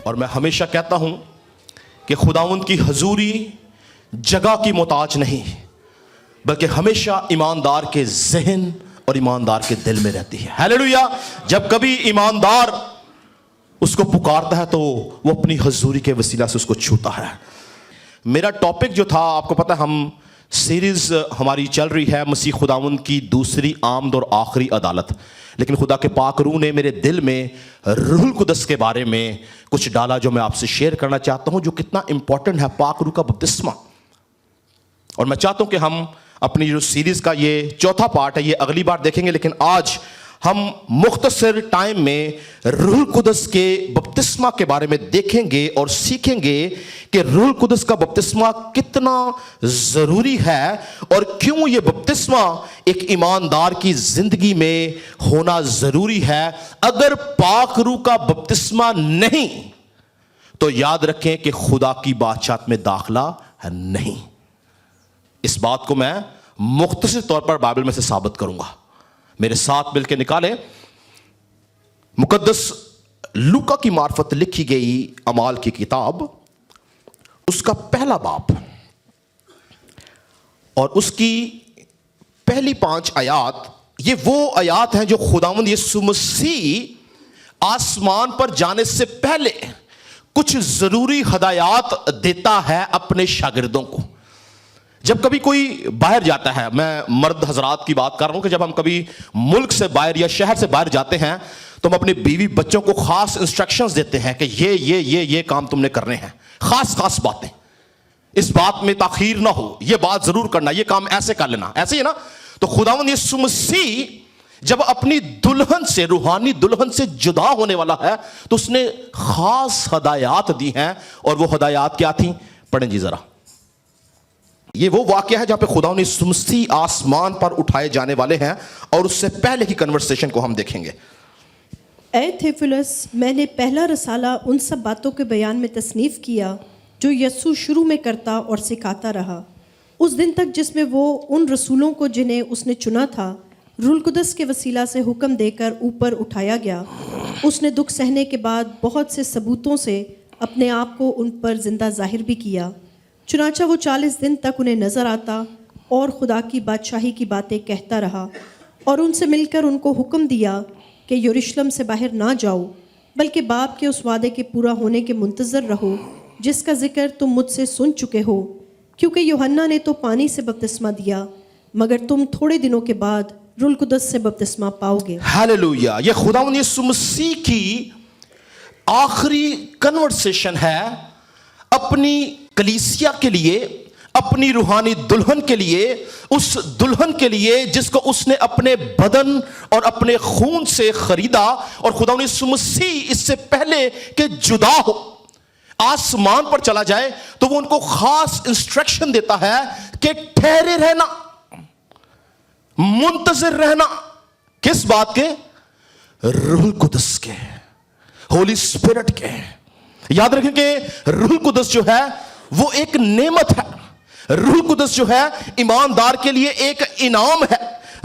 اور میں ہمیشہ کہتا ہوں کہ خداوند کی حضوری جگہ کی محتاج نہیں بلکہ ہمیشہ ایماندار کے ذہن اور ایماندار کے دل میں رہتی ہے. ہیلیلویا. جب کبھی ایماندار اس کو پکارتا ہے تو وہ اپنی حضوری کے وسیلہ سے اس کو چھوتا ہے. میرا ٹاپک جو تھا, آپ کو پتہ ہے ہم سیریز ہماری چل رہی ہے مسیح خداوند کی دوسری آمد اور آخری عدالت, لیکن خدا کے پاک روح نے میرے دل میں روح القدس کے بارے میں کچھ ڈالا جو میں آپ سے شیئر کرنا چاہتا ہوں, جو کتنا امپورٹنٹ ہے پاک روح کا بپتسمہ. اور میں چاہتا ہوں کہ ہم اپنی جو سیریز کا یہ چوتھا پارٹ ہے یہ اگلی بار دیکھیں گے, لیکن آج ہم مختصر ٹائم میں روح القدس کے بپتسمہ کے بارے میں دیکھیں گے اور سیکھیں گے کہ روح القدس کا بپتسمہ کتنا ضروری ہے اور کیوں یہ بپتسمہ ایک ایماندار کی زندگی میں ہونا ضروری ہے. اگر پاک روح کا بپتسمہ نہیں تو یاد رکھیں کہ خدا کی بادشاہت میں داخلہ ہے نہیں. اس بات کو میں مختصر طور پر بائبل میں سے ثابت کروں گا. میرے ساتھ مل کے نکالیں مقدس لوکا کی معرفت لکھی گئی اعمال کی کتاب, اس کا پہلا باب اور اس کی پہلی 5 آیات. یہ وہ آیات ہیں جو خداوند یسوع مسیح آسمان پر جانے سے پہلے کچھ ضروری ہدایات دیتا ہے اپنے شاگردوں کو. جب کبھی کوئی باہر جاتا ہے, میں مرد حضرات کی بات کر رہا ہوں کہ جب ہم کبھی ملک سے باہر یا شہر سے باہر جاتے ہیں تو ہم اپنے بیوی بچوں کو خاص انسٹرکشنز دیتے ہیں کہ یہ کام تم نے کرنے ہیں, خاص باتیں, اس بات میں تاخیر نہ ہو, یہ بات ضرور کرنا, یہ کام ایسے کر لینا, ایسے ہی نا. تو خداوند یسوع مسیح جب اپنی دلہن سے, روحانی دلہن سے جدا ہونے والا ہے تو اس نے خاص ہدایات دی ہیں. اور وہ ہدایات کیا تھیں؟ پڑھیں جی ذرا. یہ وہ واقعہ ہے جہاں پہ خدا یسوع مسیح آسمان پر اٹھائے جانے والے ہیں اور اس سے پہلے کی کنورسیشن کو ہم دیکھیں گے. اے تھیوفلس, میں نے پہلا رسالہ ان سب باتوں کے بیان میں تصنیف کیا جو یسوع شروع میں کرتا اور سکھاتا رہا, اس دن تک جس میں وہ ان رسولوں کو جنہیں اس نے چنا تھا روح القدس کے وسیلہ سے حکم دے کر اوپر اٹھایا گیا. اس نے دکھ سہنے کے بعد بہت سے ثبوتوں سے اپنے آپ کو ان پر زندہ ظاہر بھی کیا. چنانچہ وہ 40 دن تک انہیں نظر آتا اور خدا کی بادشاہی کی باتیں کہتا رہا اور ان سے مل کر ان کو حکم دیا کہ یروشلم سے باہر نہ جاؤ بلکہ باپ کے اس وعدے کے پورا ہونے کے منتظر رہو جس کا ذکر تم مجھ سے سن چکے ہو, کیونکہ یوحنا نے تو پانی سے بپتسمہ دیا مگر تم تھوڑے دنوں کے بعد روح القدس سے بپتسمہ پاؤ گے. ہیلیلویا. یہ خداوند یسوع مسیح کی آخری کنورسیشن ہے اپنی کلیسیا کے لیے, اپنی روحانی دلہن کے لیے, اس دلہن کے لیے جس کو اس نے اپنے بدن اور اپنے خون سے خریدا. اور خداوند یسوع مسیح اس سے پہلے کہ جدا ہو آسمان پر چلا جائے تو وہ ان کو خاص انسٹرکشن دیتا ہے کہ ٹھہرے رہنا, منتظر رہنا. کس بات کے؟ روح القدس کے, ہولی اسپرٹ کے. یاد رکھیں کہ روح القدس جو ہے وہ ایک نعمت ہے. روح القدس جو ہے ایماندار کے لیے ایک انعام ہے.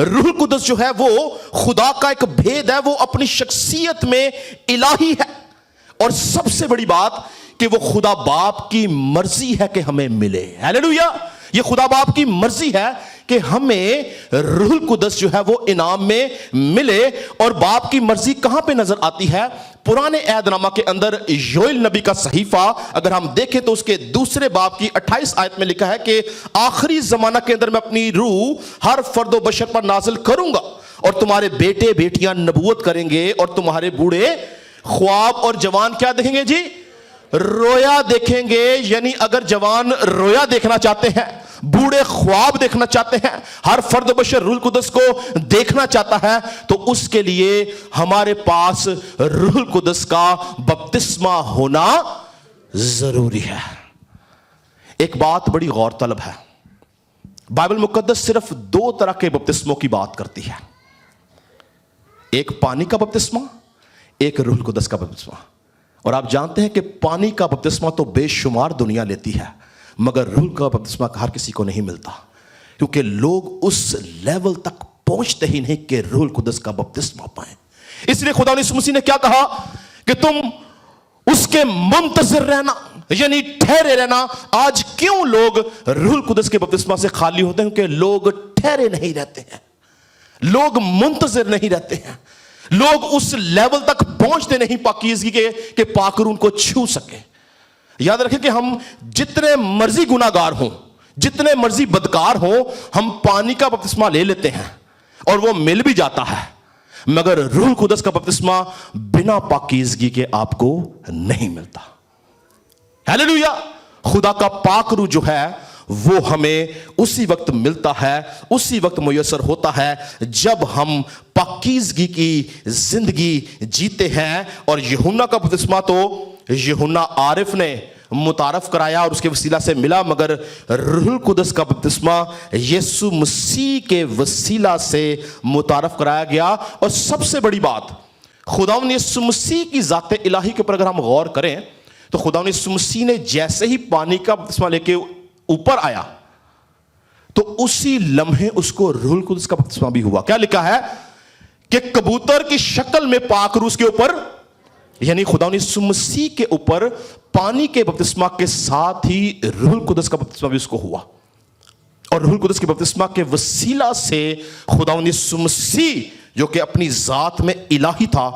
روح القدس جو ہے وہ خدا کا ایک بھید ہے, وہ اپنی شخصیت میں الہی ہے. اور سب سے بڑی بات کہ وہ خدا باپ کی مرضی ہے کہ ہمیں ملے. ہیلیلویا. یہ خدا باپ کی مرضی ہے کہ ہمیں روح القدس جو ہے وہ انعام میں ملے. اور باپ کی مرضی کہاں پہ نظر آتی ہے؟ پرانے عہد نامہ کے اندر یوئیل نبی کا صحیفہ اگر ہم دیکھیں تو اس کے 2 باب کی 28 آیت میں لکھا ہے کہ آخری زمانہ کے اندر میں اپنی روح ہر فرد و بشر پر نازل کروں گا اور تمہارے بیٹے بیٹیاں نبوت کریں گے اور تمہارے بوڑھے خواب اور جوان کیا دیکھیں گے جی؟ رویا دیکھیں گے. یعنی اگر جوان رویا دیکھنا چاہتے ہیں, بوڑھے خواب دیکھنا چاہتے ہیں, ہر فرد بشر روح القدس کو دیکھنا چاہتا ہے تو اس کے لیے ہمارے پاس روح القدس کا بپتسمہ ہونا ضروری ہے. ایک بات بڑی غور طلب ہے, بائبل مقدس صرف 2 طرح کے بپتسموں کی بات کرتی ہے, ایک پانی کا بپتسمہ, ایک روح القدس کا بپتسمہ. اور آپ جانتے ہیں کہ پانی کا بپتسمہ تو بے شمار دنیا لیتی ہے مگر روح کا بپتسمہ ہر کسی کو نہیں ملتا, کیونکہ لوگ اس لیول تک پہنچتے ہی نہیں کہ روح القدس کا بپتسمہ پائیں. اس لیے خدا یسوع مسیح نے کیا کہا کہ تم اس کے منتظر رہنا یعنی ٹھہرے رہنا. آج کیوں لوگ روح القدس کے بپتسمہ سے خالی ہوتے ہیں؟ کیونکہ لوگ ٹھہرے نہیں رہتے ہیں, لوگ منتظر نہیں رہتے ہیں, لوگ اس لیول تک پہنچتے نہیں پاکیزگی کے کہ پاک روح ان کو چھو سکے. یاد رکھیں کہ ہم جتنے مرضی گناہگار ہوں, جتنے مرضی بدکار ہوں, ہم پانی کا بپتسمہ لے لیتے ہیں اور وہ مل بھی جاتا ہے, مگر روح القدس کا بپتسمہ بنا پاکیزگی کے آپ کو نہیں ملتا. ہیلیلویا. خدا کا پاک روح جو ہے وہ ہمیں اسی وقت ملتا ہے, اسی وقت میسر ہوتا ہے جب ہم پاکیزگی کی زندگی جیتے ہیں. اور یوحنا کا بپتسمہ تو یوحنا عارف نے متعارف کرایا اور اس کے وسیلہ سے ملا, مگر روح القدس کا بپتسمہ یسوع مسیح کے وسیلہ سے متعارف کرایا گیا. اور سب سے بڑی بات, خداوند یسوع مسیح کی ذات الہی کے اوپر اگر ہم غور کریں تو خداوند یسوع مسیح نے جیسے ہی پانی کا بپتسمہ لے کے اوپر آیا تو اسی لمحے اس کو روح القدس کا بپتسمہ بھی ہوا. کیا لکھا ہے کہ کبوتر کی شکل میں پاک روح کے اوپر, یعنی خداوند یسوع مسیح کے اوپر پانی کے بپتسمہ کے ساتھ ہی روح القدس کا بپتسمہ بھی اس کو ہوا. اور روح القدس کے بپتسمہ کے وسیلہ سے خداوند یسوع مسیح جو کہ اپنی ذات میں الہی تھا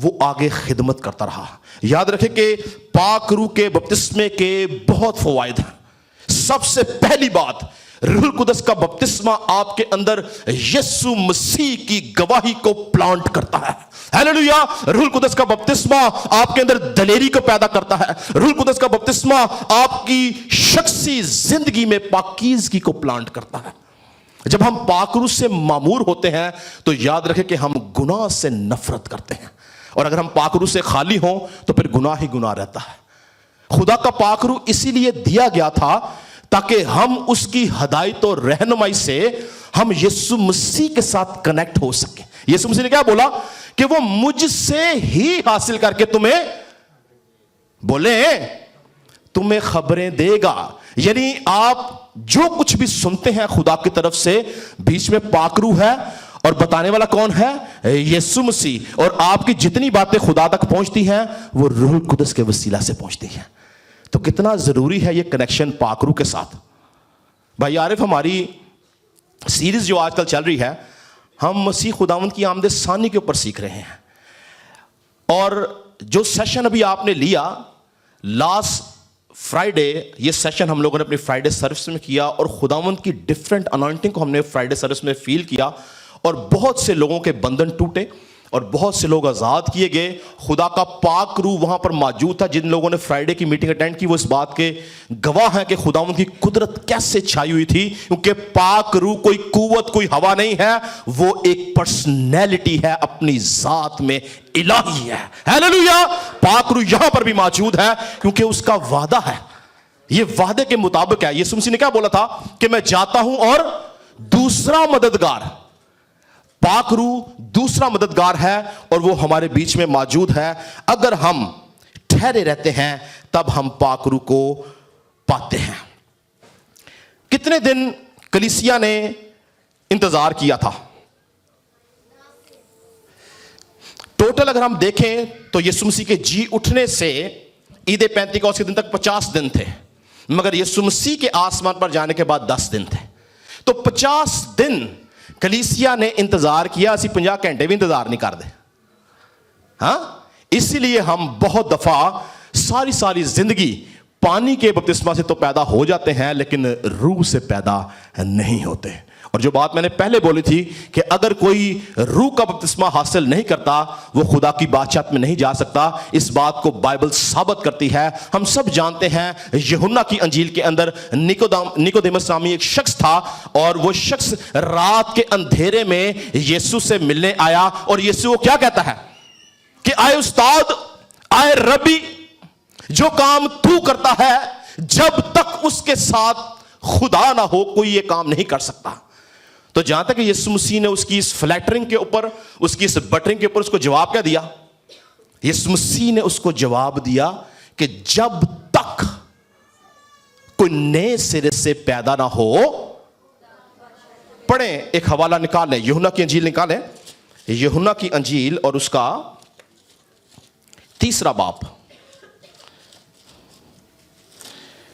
وہ آگے خدمت کرتا رہا. یاد رکھیں کہ پاک روح کے بپتسمے کے بہت فوائد ہیں. سب سے پہلی بات, روح القدس کا بپتسمہ آپ کے اندر یسوع مسیح کی گواہی کو پلانٹ کرتا ہے. ہیلیلویا. روح القدس کا بپتسمہ آپ کے اندر دلیری کو پیدا کرتا ہے. روح القدس کا بپتسمہ آپ کی شخصی زندگی میں پاکیزگی کو پلانٹ کرتا ہے. جب ہم پاک روح سے معمور ہوتے ہیں تو یاد رکھیں کہ ہم گناہ سے نفرت کرتے ہیں, اور اگر ہم پاک روح سے خالی ہوں تو پھر گناہ ہی گناہ رہتا ہے. خدا کا پاک روح اسی لیے دیا گیا تھا تاکہ ہم اس کی ہدایت اور رہنمائی سے ہم یسوع مسیح کے ساتھ کنیکٹ ہو سکیں. یسوع مسیح نے کیا بولا کہ وہ مجھ سے ہی حاصل کر کے تمہیں بولے تمہیں خبریں دے گا. یعنی آپ جو کچھ بھی سنتے ہیں خدا کی طرف سے, بیچ میں پاک روح ہے اور بتانے والا کون ہے؟ یسوع مسیح. اور آپ کی جتنی باتیں خدا تک پہنچتی ہیں وہ روح القدس کے وسیلہ سے پہنچتی ہیں. تو کتنا ضروری ہے یہ کنیکشن پاک روح کے ساتھ. بھائی عارف, ہماری سیریز جو آج کل چل رہی ہے, ہم مسیح خداوند کی آمد ثانی کے اوپر سیکھ رہے ہیں. اور جو سیشن ابھی آپ نے لیا لاسٹ فرائیڈے, یہ سیشن ہم لوگوں نے اپنی فرائیڈے سروس میں کیا اور خداوند کی ڈیفرنٹ انوائنٹنگ کو ہم نے فرائیڈے سروس میں فیل کیا, اور بہت سے لوگوں کے بندھن ٹوٹے اور بہت سے لوگ آزاد کیے گئے. خدا کا پاک روح وہاں پر موجود تھا. جن لوگوں نے فرائیڈے کی میٹنگ اٹینڈ کی وہ اس بات کے گواہ ہیں کہ خداوند کی قدرت کیسے چھائی ہوئی تھی, کیونکہ پاک روح کوئی قوت, کوئی ہوا نہیں ہے, وہ ایک پرسنالٹی ہے, اپنی ذات میں الہی ہے. ہیلیلویا. پاک روح یہاں پر بھی موجود ہے کیونکہ اس کا وعدہ ہے, یہ وعدے کے مطابق ہے. یسوع مسیح نے کیا بولا تھا کہ میں جاتا ہوں اور دوسرا مددگار, پاک روح دوسرا مددگار ہے اور وہ ہمارے بیچ میں موجود ہے. اگر ہم ٹھہرے رہتے ہیں تب ہم پاک روح کو پاتے ہیں. کتنے دن کلیسیا نے انتظار کیا تھا؟ ٹوٹل اگر ہم دیکھیں تو یسوع مسیح کے جی اٹھنے سے عید پینتیکوست کے دن تک 50 دن تھے, مگر یسوع مسیح کے آسمان پر جانے کے بعد 10 دن تھے. تو 50 دن کلیسیا نے انتظار کیا, اسی 50 گھنٹے بھی انتظار نہیں کر دے. ہاں, اسی لیے ہم بہت دفعہ ساری زندگی پانی کے بپتسمہ سے تو پیدا ہو جاتے ہیں لیکن روح سے پیدا نہیں ہوتے. اور جو بات میں نے پہلے بولی تھی کہ اگر کوئی روح کا بپتسمہ حاصل نہیں کرتا وہ خدا کی بادشاہت میں نہیں جا سکتا. اس بات کو بائبل ثابت کرتی ہے. ہم سب جانتے ہیں یوحنا کی انجیل کے اندر نیکودیمس نامی ایک شخص تھا, اور وہ شخص رات کے اندھیرے میں یسوع سے ملنے آیا, اور یسوع کیا کہتا ہے کہ آئے استاد, آئے ربی, جو کام تو کرتا ہے جب تک اس کے ساتھ خدا نہ ہو کوئی یہ کام نہیں کر سکتا. تو جہاں تک یسوع مسیح نے اس کی اس فلیٹرنگ کے اوپر, اس کی اس بٹرنگ کے اوپر اس کو جواب کیا دیا؟ یسوع مسیح نے اس کو جواب دیا کہ جب تک کوئی نئے سرے سے پیدا نہ ہو. پڑھیں, ایک حوالہ نکالیں, یوحنا کی انجیل نکالیں, یوحنا کی انجیل اور اس کا 3 باب.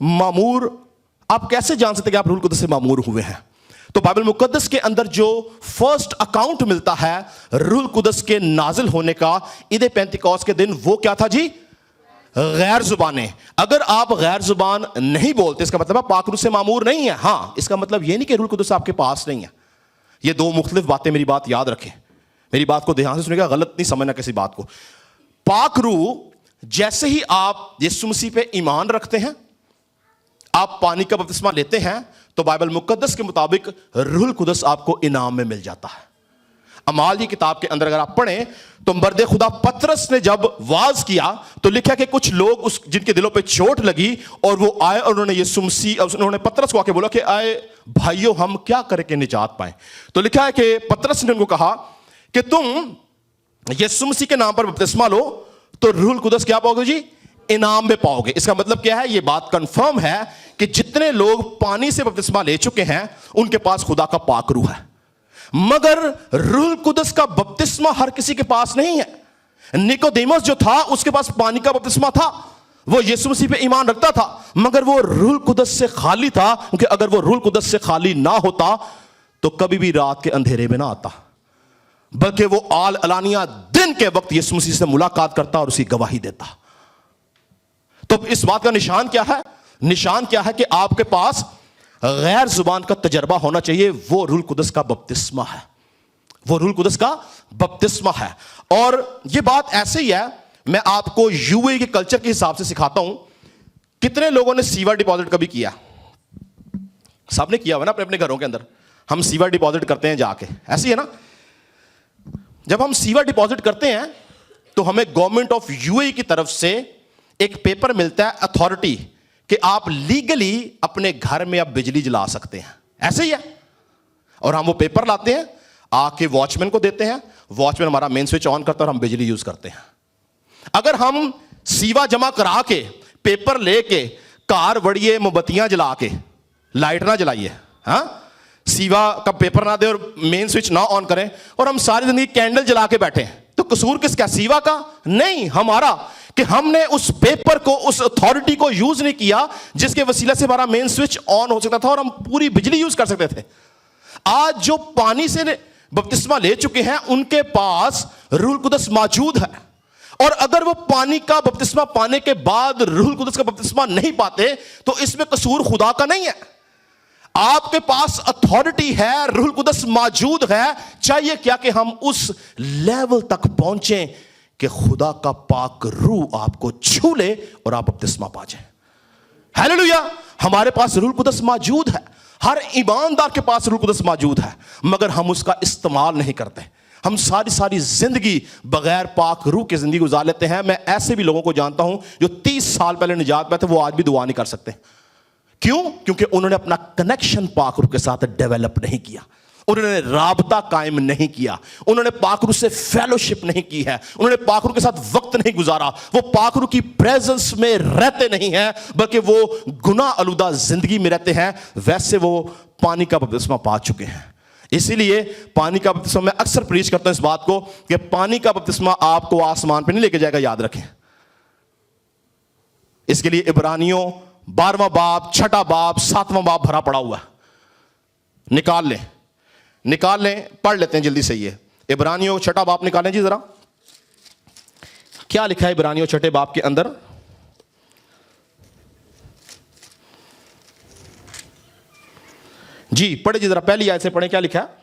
معمور, آپ کیسے جان سکتے کہ آپ روح القدس سے معمور ہوئے ہیں؟ تو بائبل مقدس کے اندر جو فرسٹ اکاؤنٹ ملتا ہے روح القدس کے نازل ہونے کا عید پینتیکوست کے دن, وہ کیا تھا جی؟ غیر زبانیں. اگر آپ غیر زبان نہیں بولتے اس کا مطلب آپ پاک روح سے معمور نہیں ہیں. ہاں, اس کا مطلب یہ نہیں کہ روح القدس آپ کے پاس نہیں ہے. یہ دو مختلف باتیں, میری بات یاد رکھیں, میری بات کو دھیان سے سنیں گا, غلط نہیں سمجھنا کسی بات کو. پاک روح جیسے ہی آپ یسوع مسیح پہ ایمان رکھتے ہیں, آپ پانی کا بپتسمہ لیتے ہیں, تو بائبل مقدس کے مطابق روح القدس آپ کو انعام میں مل جاتا ہے. اعمال کی کتاب کے اندر اگر آپ پڑھیں تو مرد خدا پترس نے جب واز کیا تو لکھا کہ کچھ لوگ جن کے دلوں پہ چوٹ لگی اور وہ آئے اور انہوں نے یسوع مسیح, انہوں نے پترس کو آ کے بولا کہ آئے بھائیو ہم کیا کریں کہ نجات پائیں. تو لکھا ہے کہ پترس نے ان کو کہا کہ تم یسوع مسیح کے نام پر بپتسمہ لو تو روح القدس کیا پاؤ گے جی؟ انعام میں پاؤ گے. اس کا مطلب کیا ہے؟ یہ بات کنفرم ہے کہ جتنے لوگ پانی سے بپتسمہ لے چکے ہیں ان کے پاس خدا کا پاک روح ہے, مگر روح القدس کا بپتسمہ ہر کسی کے پاس نہیں ہے. نیکودیمس جو تھا اس کے پاس پانی کا بپتسمہ تھا, وہ یسوع مسیح پہ ایمان رکھتا تھا, مگر وہ روح القدس سے خالی تھا, کیونکہ اگر وہ روح القدس سے خالی نہ ہوتا تو کبھی بھی رات کے اندھیرے میں نہ آتا, بلکہ وہ علانیہ دن کے وقت یسوع مسیح سے ملاقات کرتا اور اسی گواہی دیتا. تو اس بات کا نشان کیا ہے؟ نشان کیا ہے کہ آپ کے پاس غیر زبان کا تجربہ ہونا چاہیے. وہ روح القدس کا بپتسمہ ہے, وہ روح القدس کا بپتسمہ ہے. اور یہ بات ایسے ہی ہے, میں آپ کو یو اے کے کلچر کے حساب سے سکھاتا ہوں. کتنے لوگوں نے سیوا ڈپازٹ کبھی کیا؟ سب نے کیا ہوا نا اپنے اپنے گھروں کے اندر. ہم سیوا ڈپازٹ کرتے ہیں جا کے, ایسی ہے نا. جب ہم سیوا ڈپازٹ کرتے ہیں تو ہمیں گورنمنٹ آف یو اے کی طرف سے ایک پیپر ملتا ہے, اتھارٹی, کہ آپ لیگلی اپنے گھر میں اب بجلی جلا سکتے ہیں. ایسے ہی ہے. اور ہم وہ پیپر لاتے ہیں, آ کے واچ مین کو دیتے ہیں, واچ مین ہمارا مین سوئچ آن کرتا ہے اور ہم بجلی یوز کرتے ہیں. اگر ہم سیوا جمع کرا کے پیپر لے کے کار وڑیے موم بتیاں جلا کے, لائٹ نہ جلائیے, ہاں, سیوا کا پیپر نہ دے اور مین سوئچ نہ آن کریں, اور ہم ساری زندگی کینڈل جلا کے بیٹھے, تو قصور کس کا؟ سیوا کا نہیں, ہمارا, کہ ہم نے اس پیپر کو, اس اتھارٹی کو یوز نہیں کیا جس کے وسیلہ سے ہمارا مین سوئچ آن ہو سکتا تھا اور ہم پوری بجلی یوز کر سکتے تھے. آج جو پانی سے بپتسمہ لے چکے ہیں ان کے پاس روح القدس موجود ہے, اور اگر وہ پانی کا بپتسمہ پانے کے بعد روح القدس کا بپتسمہ نہیں پاتے تو اس میں قصور خدا کا نہیں ہے. آپ کے پاس اتھارٹی ہے, روح القدس موجود ہے, چاہیے کیا کہ ہم اس لیول تک پہنچیں کہ خدا کا پاک روح آپ کو چھو لے اور آپ بپتسمہ پا جائیں. ہیلیلویا. ہمارے پاس روح القدس موجود ہے, ہر ایماندار کے پاس روح القدس موجود ہے, مگر ہم اس کا استعمال نہیں کرتے. ہم ساری زندگی بغیر پاک روح کے زندگی گزار لیتے ہیں. میں ایسے بھی لوگوں کو جانتا ہوں جو 30 سال پہلے نجات پائے تھے, وہ آج بھی دعا نہیں کر سکتے. کیوں؟ کیونکہ انہوں نے اپنا کنیکشن پاک روح کے ساتھ ڈیولپ نہیں کیا, انہوں نے رابطہ قائم نہیں کیا, انہوں نے پاک روح سے فیلوشپ نہیں کی ہے, انہوں نے پاک روح کے ساتھ وقت نہیں گزارا, وہ پاک روح کی پریزنس میں رہتے نہیں ہیں بلکہ وہ گناہ آلودہ زندگی میں رہتے ہیں. ویسے وہ پانی کا بپتسمہ پا چکے ہیں. اسی لیے پانی کا بپتسمہ, میں اکثر پریچ کرتا ہوں اس بات کو کہ پانی کا بپتسمہ آپ کو آسمان پہ نہیں لے کے جائے گا, یاد رکھیں. اس کے لیے عبرانیوں 12واں باب, 6واں باب, 7واں باب بھرا پڑا ہوا ہے. نکال لیں, پڑھ لیتے ہیں جلدی سے. یہ عبرانیوں 6واں باب نکالیں جی ذرا. کیا لکھا ہے عبرانیوں 6 باب کے اندر؟ جی پڑھے جی ذرا, پہلی آیت سے پڑھیں, کیا لکھا ہے؟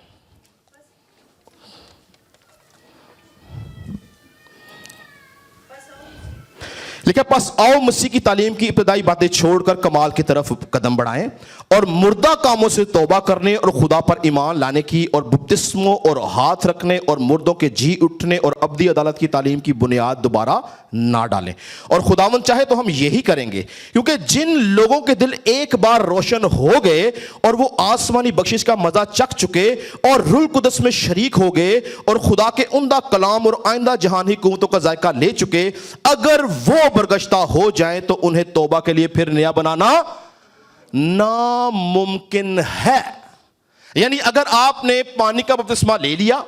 لکھا پس آؤ مسیح کی تعلیم کی ابتدائی باتیں چھوڑ کر کمال کی طرف قدم بڑھائیں اور مردہ کاموں سے توبہ کرنے اور خدا پر ایمان لانے کی اور بپتسموں اور ہاتھ رکھنے اور مردوں کے جی اٹھنے اور ابدی عدالت کی تعلیم کی بنیاد دوبارہ نہ ڈالیں. اور خداوند چاہے تو ہم یہی کریں گے, کیونکہ جن لوگوں کے دل ایک بار روشن ہو گئے اور وہ آسمانی بخشش کا مزہ چکھ چکے اور روح القدس میں شریک ہو گئے اور خدا کے عمدہ کلام اور آئندہ جہانی قوتوں کا ذائقہ لے چکے, اگر وہ برگشتہ ہو جائیں تو انہیں توبہ کے لیے پھر نیا بنانا ناممکن ہے. یعنی اگر آپ نے پانی کا بپتسمہ لے لیا,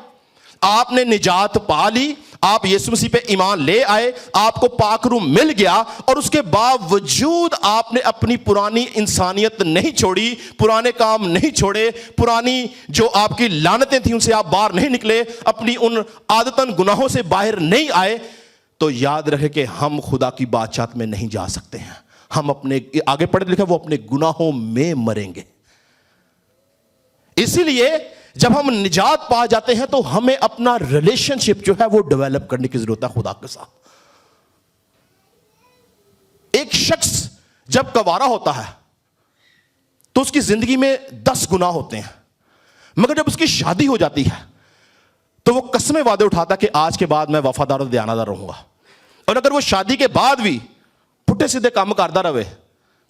آپ نے نجات پا لی, آپ یسوع مسیح پہ ایمان لے آئے, آپ کو پاک روح مل گیا, اور اس کے باوجود آپ نے اپنی پرانی انسانیت نہیں چھوڑی, پرانے کام نہیں چھوڑے, پرانی جو آپ کی لعنتیں تھیں ان سے آپ باہر نہیں نکلے, اپنی ان عادتاً گناہوں سے باہر نہیں آئے, تو یاد رکھے کہ ہم خدا کی بادشاہت میں نہیں جا سکتے ہیں. ہم اپنے, آگے پڑھے لکھا, وہ اپنے گناہوں میں مریں گے. اسی لیے جب ہم نجات پا جاتے ہیں تو ہمیں اپنا ریلیشن شپ جو ہے وہ ڈیولپ کرنے کی ضرورت ہے خدا کے ساتھ. ایک شخص جب کنوارا ہوتا ہے تو اس کی زندگی میں 10 گناہ ہوتے ہیں, مگر جب اس کی شادی ہو جاتی ہے تو وہ قسمیں وعدے اٹھاتا ہے کہ آج کے بعد میں وفادار اور دیانتدار رہوں گا. اور اگر وہ شادی کے بعد بھی پٹھے سیدھے کام کرتا رہے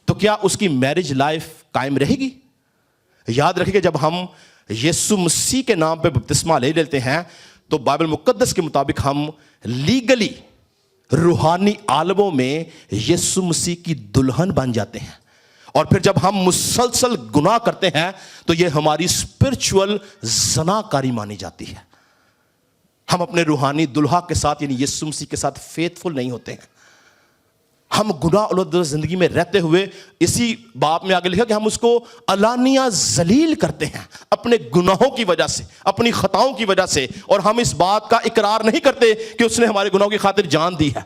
تو کیا اس کی میرج لائف قائم رہے گی؟ یاد رکھیں کہ جب ہم یسوع مسیح کے نام پہ بپتسمہ لے لیتے ہیں تو بائبل مقدس کے مطابق ہم لیگلی روحانی عالموں میں یسوع مسیح کی دلہن بن جاتے ہیں. اور پھر جب ہم مسلسل گناہ کرتے ہیں تو یہ ہماری اسپرچول زناکاری مانی جاتی ہے. ہم اپنے روحانی دلہا کے ساتھ یعنی یسوع مسیح کے ساتھ فیتھفل نہیں ہوتے ہیں. ہم گناہ اولود زندگی میں رہتے ہوئے, اسی باب میں آگے لکھا کہ ہم اس کو علانیہ ذلیل کرتے ہیں اپنے گناہوں کی وجہ سے, اپنی خطاؤں کی وجہ سے, اور ہم اس بات کا اقرار نہیں کرتے کہ اس نے ہمارے گناہوں کی خاطر جان دی ہے.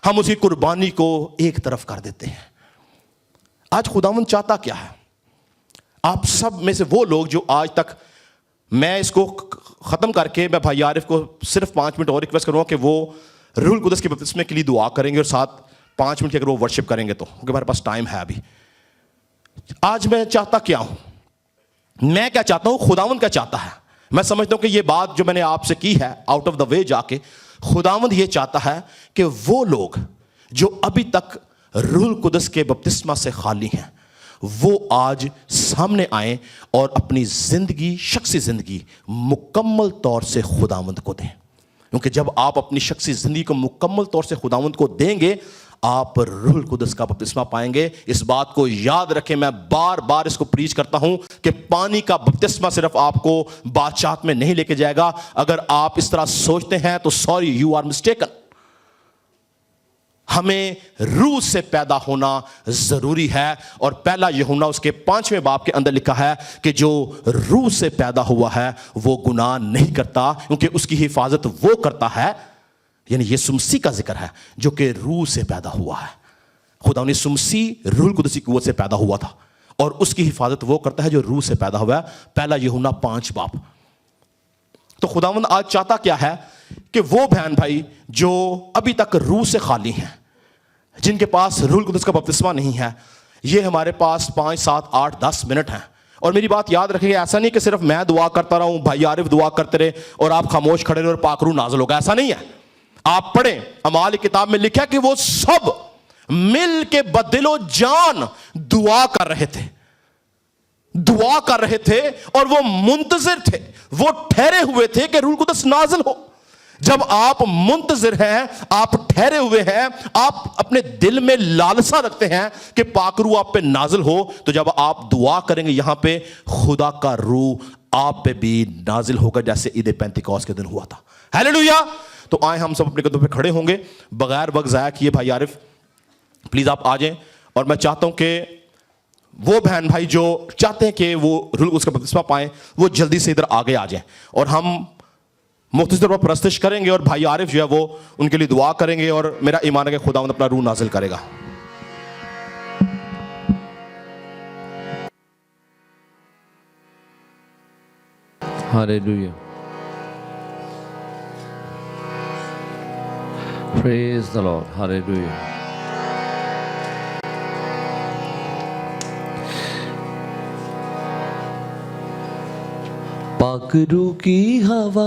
ہم اسی قربانی کو ایک طرف کر دیتے ہیں. آج خداوند چاہتا کیا ہے؟ آپ سب میں سے وہ لوگ جو آج تک, میں اس کو ختم کر کے میں بھائی عارف کو صرف 5 منٹ اور ریکویسٹ کروں گا کہ وہ روح القدس کے بپتسمے کے لیے دعا کریں گے, اور ساتھ 5 منٹ کی اگر وہ ورشپ کریں گے تو, کیونکہ ہمارے پاس ٹائم ہے ابھی. آج میں چاہتا کیا ہوں, میں کیا چاہتا ہوں, خداوند کیا چاہتا ہے. میں سمجھتا ہوں کہ یہ بات جو میں نے آپ سے کی ہے آؤٹ آف دا وے جا کے, خداوند یہ چاہتا ہے کہ وہ لوگ جو ابھی تک روح القدس کے بپتسمہ سے خالی ہیں وہ آج سامنے آئیں اور اپنی زندگی, شخصی زندگی مکمل طور سے خداوند کو دیں. کیونکہ جب آپ اپنی شخصی زندگی کو مکمل طور سے خداوند کو دیں گے آپ روح القدس کا بپتسمہ پائیں گے. اس بات کو یاد رکھیں, میں بار بار اس کو پریچ کرتا ہوں کہ پانی کا بپتسمہ صرف آپ کو بادشاہت میں نہیں لے کے جائے گا. اگر آپ اس طرح سوچتے ہیں تو سوری, یو آر مسٹیکن. ہمیں روح سے پیدا ہونا ضروری ہے, اور پہلا یوحنا اس کے 5ویں باب کے اندر لکھا ہے کہ جو روح سے پیدا ہوا ہے وہ گناہ نہیں کرتا, کیونکہ اس کی حفاظت وہ کرتا ہے, یعنی یسوع مسیح کا ذکر ہے جو کہ روح سے پیدا ہوا ہے. خدا یسوع مسیح روح القدس کی قوت سے پیدا ہوا تھا, اور اس کی حفاظت وہ کرتا ہے جو روح سے پیدا ہوا ہے. پہلا یوحنا 5 باب. تو خداوند آج چاہتا کیا ہے کہ وہ بہن بھائی جو ابھی تک روح سے خالی ہیں, جن کے پاس روح القدس کا بپتسمہ نہیں ہے, یہ ہمارے پاس 5, 7, 8, 10 منٹ ہیں. اور میری بات یاد رکھیں, ایسا نہیں کہ صرف میں دعا کرتا رہا ہوں, بھائی عارف دعا کرتے رہے اور آپ خاموش کھڑے رہے اور پاک روح نازل ہوگا. ایسا نہیں ہے. آپ پڑھیں, اعمال کی کتاب میں لکھا کہ وہ سب مل کے بدل و جان دعا کر رہے تھے, دعا کر رہے تھے, اور وہ منتظر تھے, وہ ٹھہرے ہوئے تھے کہ روح القدس نازل ہو. جب آپ منتظر ہیں, آپ ٹھہرے ہوئے ہیں, آپ اپنے دل میں لالسا رکھتے ہیں کہ پاک روح آپ پہ نازل ہو, تو جب آپ دعا کریں گے یہاں پہ خدا کا روح آپ پہ بھی نازل ہوگا جیسے عید پینتیکوست کے دن ہوا تھا. ہیلیلویا. تو آئیں ہم سب اپنے قدموں پہ کھڑے ہوں گے بغیر وقت ضائع کیے. بھائی عارف پلیز آپ آ جائیں, اور میں چاہتا ہوں کہ وہ بہن بھائی جو چاہتے ہیں کہ وہ روح القدس کا بپتسمہ پائیں وہ جلدی سے ادھر آگے آ جائیں, اور ہم مختصر طور پر پرستش کریں گے, اور بھائی عارف جو ہے وہ ان کے لیے دعا کریں گے, اور میرا ایمان ہے کہ خداوند اپنا روح نازل کرے گا. Hallelujah. Praise the Lord. Hallelujah. پاک روح کی ہوا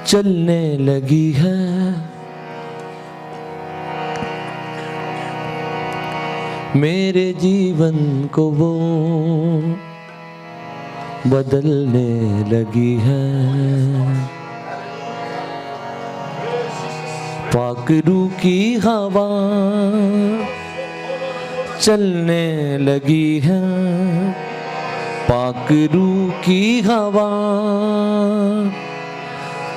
چلنے لگی ہے, میرے جیون کو وہ بدلنے لگی ہے. پاک روح کی ہوا چلنے لگی ہے, پاک روح کی ہوا